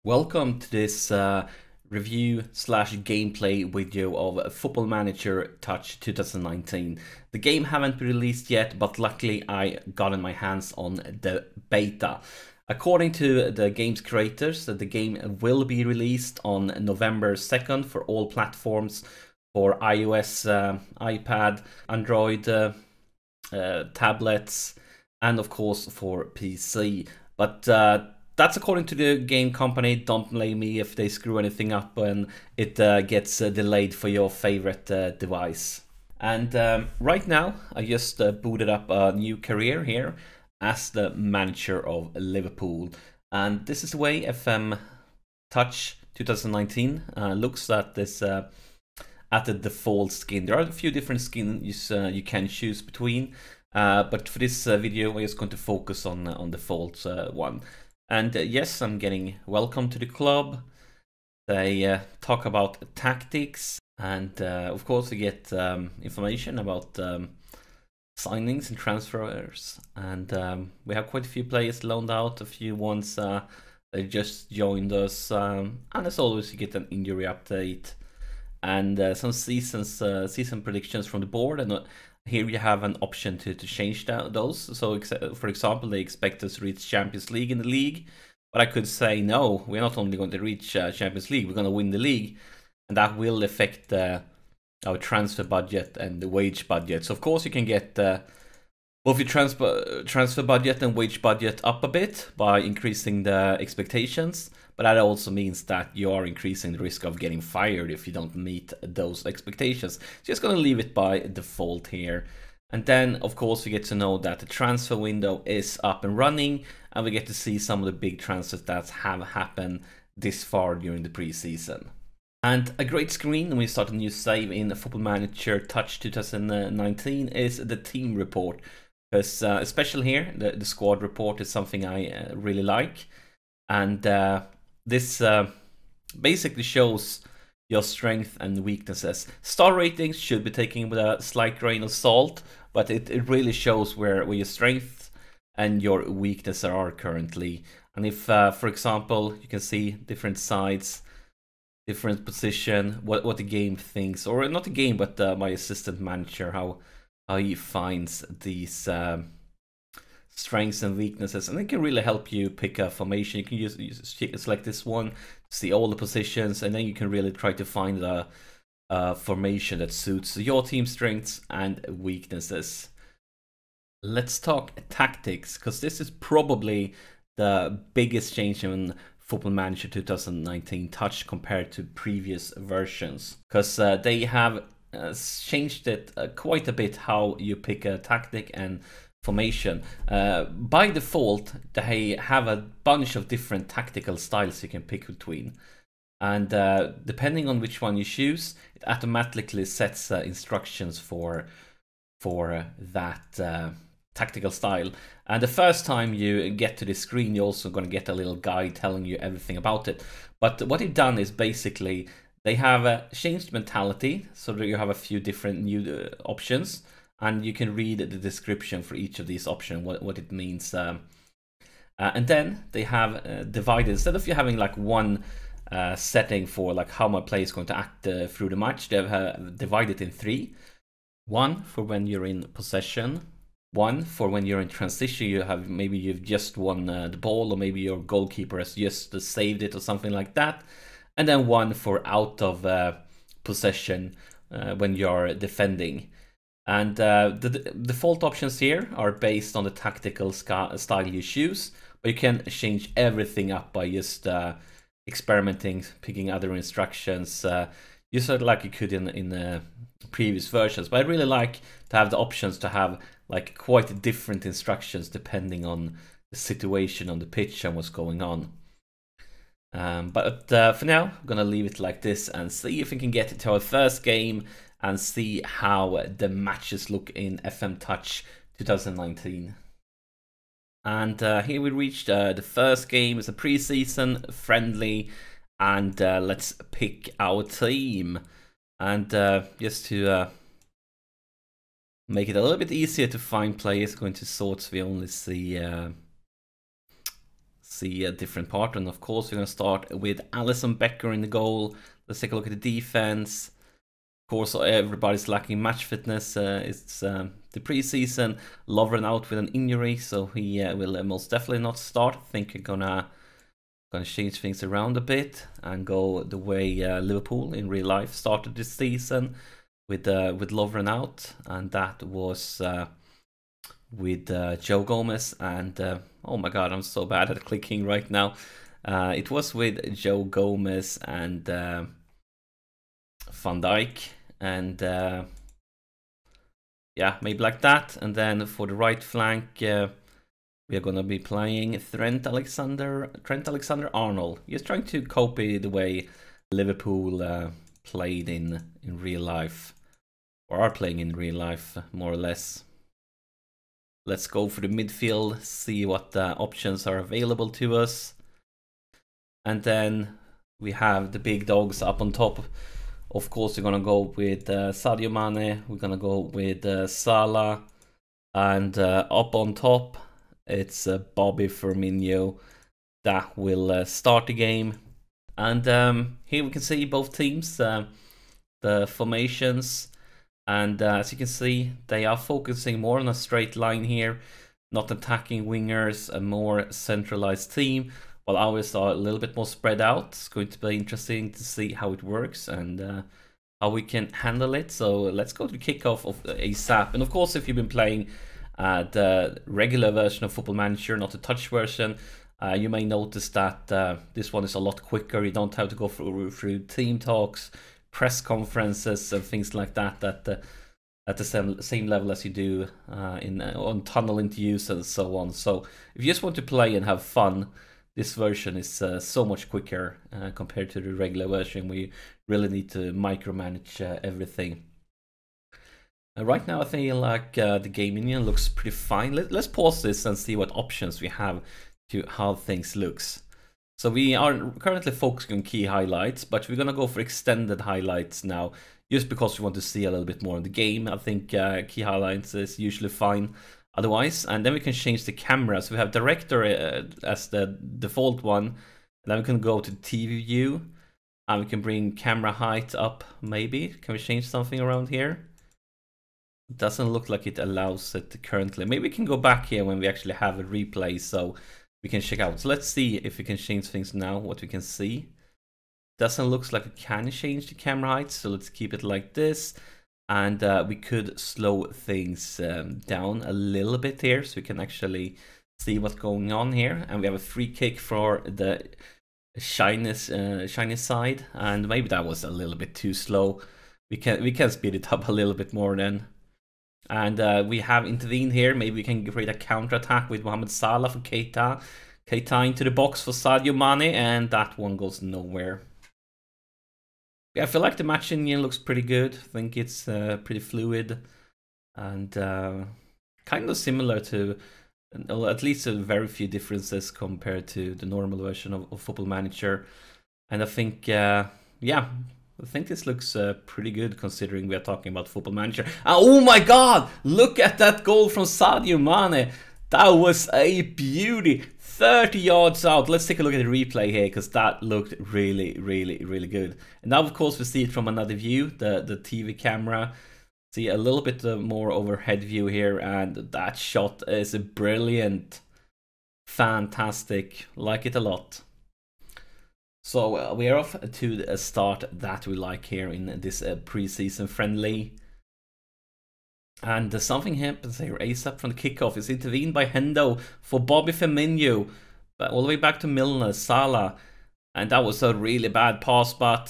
Welcome to this review slash gameplay video of Football Manager Touch 2019. The game haven't been released yet, but luckily I got in my hands on the beta. According to the game's creators, the game will be released on November 2nd for all platforms, for iOS, iPad, Android, tablets, and of course for PC. But that's according to the game company. Don't blame me if they screw anything up and it gets delayed for your favorite device. And right now, I just booted up a new career here as the manager of Liverpool. And this is the way FM Touch 2019 looks at this at the default skin. There are a few different skins you can choose between, but for this video, we're just going to focus on default one. And yes, I'm getting welcome to the club. They talk about tactics, and of course we get information about signings and transfers. And we have quite a few players loaned out, a few ones they just joined us. And as always, you get an injury update and some season predictions from the board. And here you have an option to change those. So for example, they expect us to reach Champions League in the league, but I could say no, we're not only going to reach Champions League, we're going to win the league, and that will affect our transfer budget and the wage budget. So of course you can get both your transfer budget and wage budget up a bit by increasing the expectations, but that also means that you are increasing the risk of getting fired if you don't meet those expectations. Just going to leave it by default here. And then, of course, we get to know that the transfer window is up and running, and we get to see some of the big transfers that have happened this far during the preseason. And a great screen when we start a new save in Football Manager Touch 2019 is the team report. Because especially here, the squad report is something I really like. And this basically shows your strength and weaknesses. Star ratings should be taken with a slight grain of salt, but it really shows where your strengths and your weaknesses are currently. And if, for example, you can see different sides, different position, what the game thinks, or not the game, but my assistant manager, how he finds these strengths and weaknesses, and it can really help you pick a formation. You can select this one, see all the positions, and then you can really try to find a formation that suits your team's strengths and weaknesses. Let's talk tactics, because this is probably the biggest change in Football Manager 2019 Touch compared to previous versions, because they have changed it quite a bit how you pick a tactic and formation. By default, they have a bunch of different tactical styles you can pick between, and depending on which one you choose, it automatically sets instructions for that tactical style. And the first time you get to the screen, you're also going to get a little guide telling you everything about it. But what they've done is basically they have changed mentality, so that you have a few different new options, and you can read the description for each of these options, what it means. And then they have divided, instead of you having like one setting for like how my player is going to act through the match, they've divided in three. One for when you're in possession, one for when you're in transition, maybe you've just won the ball, or maybe your goalkeeper has just saved it or something like that, and then one for out of possession when you're defending. And the default options here are based on the tactical style you choose, but you can change everything up by just experimenting, picking other instructions, just like you could in previous versions. But I really like to have the options to have like quite different instructions depending on the situation on the pitch and what's going on. But for now, I'm gonna leave it like this and see if we can get to our first game and see how the matches look in FM Touch 2019. And here we reached the first game. It's a preseason friendly, and let's pick our team. And just to make it a little bit easier to find players, going to sort, we only see see a different part. And of course, we're going to start with Alisson Becker in the goal. Let's take a look at the defense. Of course, everybody's lacking match fitness. It's the preseason. Lovren out with an injury, so he will most definitely not start. I think we're gonna change things around a bit and go the way Liverpool in real life started this season with Lovren out, and that was with Joe Gomez and oh my god, I'm so bad at clicking right now. It was with Joe Gomez and Van Dijk, and yeah, maybe like that. And then for the right flank, we are gonna be playing Trent Alexander-Arnold. He's trying to copy the way Liverpool played in real life, or are playing in real life, more or less. Let's go for the midfield, see what options are available to us. And then we have the big dogs up on top. Of course, we're going to go with Sadio Mane, we're going to go with Salah, and up on top, it's Bobby Firmino that will start the game. And here we can see both teams, the formations. And as you can see, they are focusing more on a straight line here, not attacking wingers, a more centralized team, while ours are a little bit more spread out. It's going to be interesting to see how it works and how we can handle it. So let's go to the kickoff of ASAP. And of course, if you've been playing the regular version of Football Manager, not the touch version, you may notice that this one is a lot quicker. You don't have to go through team talks, press conferences and things like that at the same level as you do on tunnel interviews and so on. So if you just want to play and have fun, this version is so much quicker compared to the regular version where you really need to micromanage everything. Right now I feel like the game menu looks pretty fine. Let's pause this and see what options we have to how things looks. So we are currently focusing on key highlights, but we're going to go for extended highlights now, just because we want to see a little bit more of the game. I think key highlights is usually fine otherwise. And then we can change the camera. So we have director as the default one. And then we can go to TV view, and we can bring camera height up maybe. Can we change something around here? It doesn't look like it allows it currently. Maybe we can go back here when we actually have a replay, so we can check out. So let's see if we can change things now, what we can see. Doesn't look like we can change the camera height, so let's keep it like this. And we could slow things down a little bit here, so we can actually see what's going on here. And we have a free kick for the shiny side, and maybe that was a little bit too slow. We can speed it up a little bit more then. And we have intervened here. Maybe we can create a counter-attack with Mohamed Salah for Keita. Keita into the box for Sadio Mane, and that one goes nowhere. Yeah, I feel like the match engine looks pretty good. I think it's pretty fluid and kind of similar to, well, at least very few differences compared to the normal version of Football Manager. And I think, yeah, I think this looks pretty good considering we are talking about Football Manager. Oh my god! Look at that goal from Sadio Mane! That was a beauty! 30 yards out. Let's take a look at the replay here, because that looked really, really, really good. And now, of course, we see it from another view, the TV camera. See a little bit more overhead view here, and that shot is brilliant. Fantastic. Like it a lot. So we are off to a start that we like here in this preseason friendly. And something happens here ASAP from the kickoff. It's intervened by Hendo for Bobby Firmino. But all the way back to Milner, Salah. And that was a really bad pass, but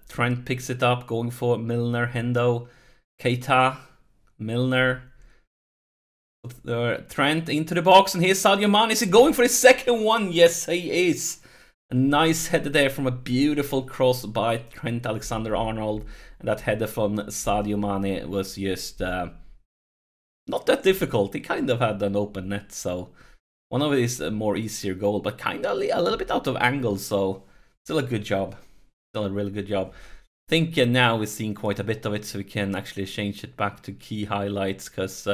Trent picks it up, going for Milner, Hendo, Keita, Milner. Trent into the box, and here's Sadio Mane. Is he going for his second one? Yes, he is. A nice header there from a beautiful cross by Trent Alexander-Arnold. And that header from Sadio Mane was just not that difficult. He kind of had an open net, so one of his more easier goal, but kind of a little bit out of angle, so still a good job. Still a really good job. I think now we're seeing quite a bit of it, so we can actually change it back to key highlights, because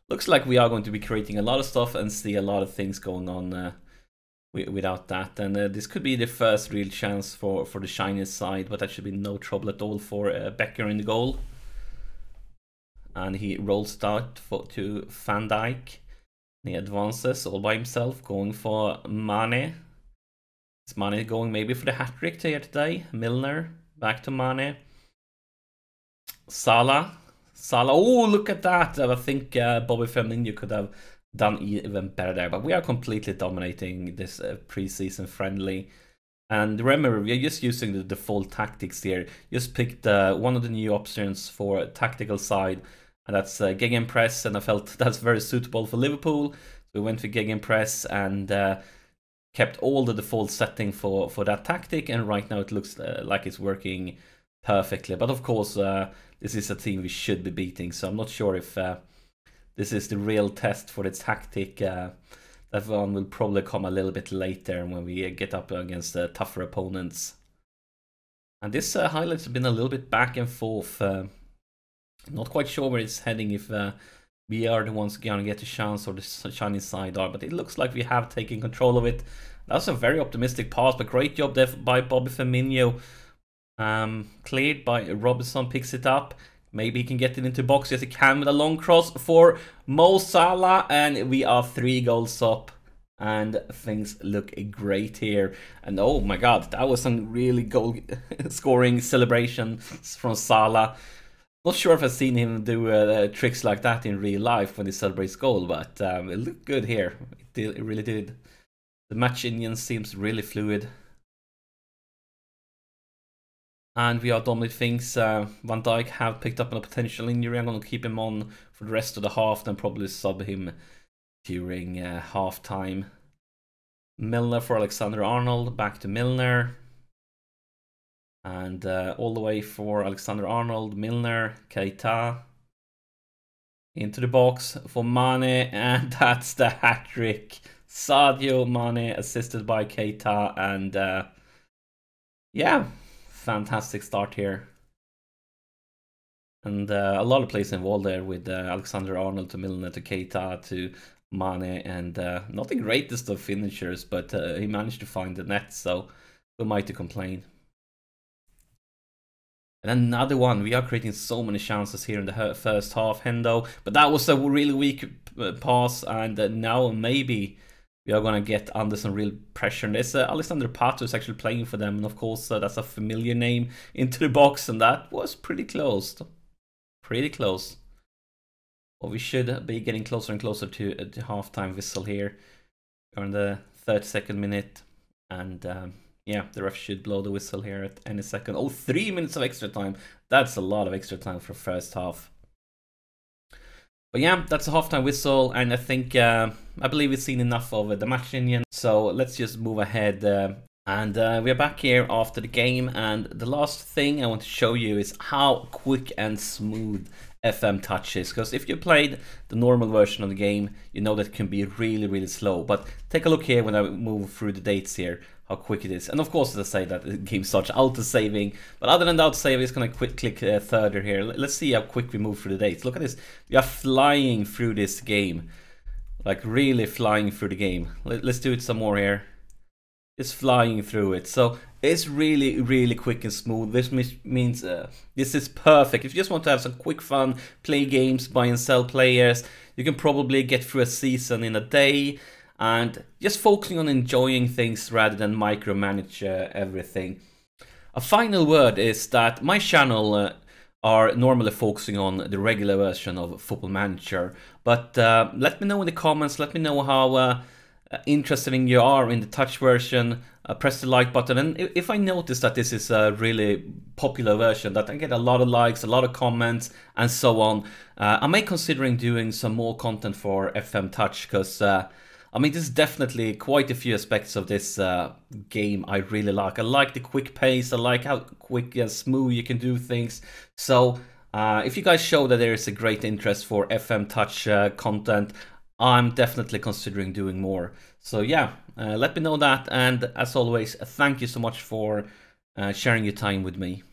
looks like we are going to be creating a lot of stuff and see a lot of things going on without that. And this could be the first real chance for the Chinese side, but that should be no trouble at all for Becker in the goal. And he rolls it out to Van Dijk. He advances all by himself, going for Mane. Is Mane going maybe for the hat-trick here today? Milner, back to Mane. Salah. Oh, look at that! I think Bobby Firmino could have done even better there, but we are completely dominating this preseason friendly. And remember, we are just using the default tactics here. Just picked one of the new options for tactical side, and that's gegenpress, and I felt that's very suitable for Liverpool. So we went for gegenpress and kept all the default setting for that tactic, and right now it looks like it's working perfectly. But of course, this is a team we should be beating, so I'm not sure if this is the real test for the tactic. That one will probably come a little bit later when we get up against tougher opponents. And this highlights have been a little bit back and forth. Not quite sure where it's heading, if we are the ones going to get a chance or the Chinese side are, but it looks like we have taken control of it. That's a very optimistic pass, but great job there by Bobby Firmino. Cleared by Robinson, picks it up. Maybe he can get it into box. Yes, he can, with a long cross for Mo Salah, and we are 3 goals up, and things look great here. And oh my god, that was some really goal scoring celebration from Salah. Not sure if I've seen him do tricks like that in real life when he celebrates goal, but it looked good here. It really did. The match Indian seems really fluid. And we are done with things. Van Dijk have picked up a potential injury. I'm going to keep him on for the rest of the half, then probably sub him during half time. Milner for Alexander-Arnold, back to Milner. And all the way for Alexander-Arnold, Milner, Keita. Into the box for Mane, and that's the hat-trick. Sadio Mane assisted by Keita, and yeah. Fantastic start here. And a lot of plays involved there with Alexander-Arnold to Milner to Keita to Mane, and not the greatest of finishers, but he managed to find the net, so who am I to complain? And another one, we are creating so many chances here in the first half, Hendo, but that was a really weak pass, and now maybe we are going to get under some real pressure. And there's Alexander Pato is actually playing for them, and of course that's a familiar name into the box, and that was pretty close. Pretty close. Well, we should be getting closer and closer to the halftime whistle here. We're in the 32nd minute, and yeah, the ref should blow the whistle here at any second. Oh, 3 minutes of extra time. That's a lot of extra time for first half. But yeah, that's a halftime whistle, and I think, I believe we've seen enough of the match Indian. So let's just move ahead. And we're back here after the game, and the last thing I want to show you is how quick and smooth FM Touch is. Because if you played the normal version of the game, you know that it can be really, really slow. But take a look here when I move through the dates here, how quick it is. And of course, as I say, that the game starts auto-saving. But other than the auto-save, it's going to click further here. Let's see how quick we move through the dates. Look at this. We are flying through this game. Like, really flying through the game. Let's do it some more here. Just flying through it. So it's really, really quick and smooth. This means this is perfect. If you just want to have some quick fun, play games, buy and sell players, you can probably get through a season in a day. And just focusing on enjoying things rather than micromanage everything. A final word is that my channel are normally focusing on the regular version of Football Manager. But let me know in the comments, let me know how interested you are in the touch version. Press the like button, and if I notice that this is a really popular version, that I get a lot of likes, a lot of comments, and so on, I may considering doing some more content for FM Touch, because I mean, there's definitely quite a few aspects of this game I really like. I like the quick pace, I like how quick and smooth you can do things. So if you guys show that there is a great interest for FM Touch content, I'm definitely considering doing more. So yeah, let me know that, and as always, thank you so much for sharing your time with me.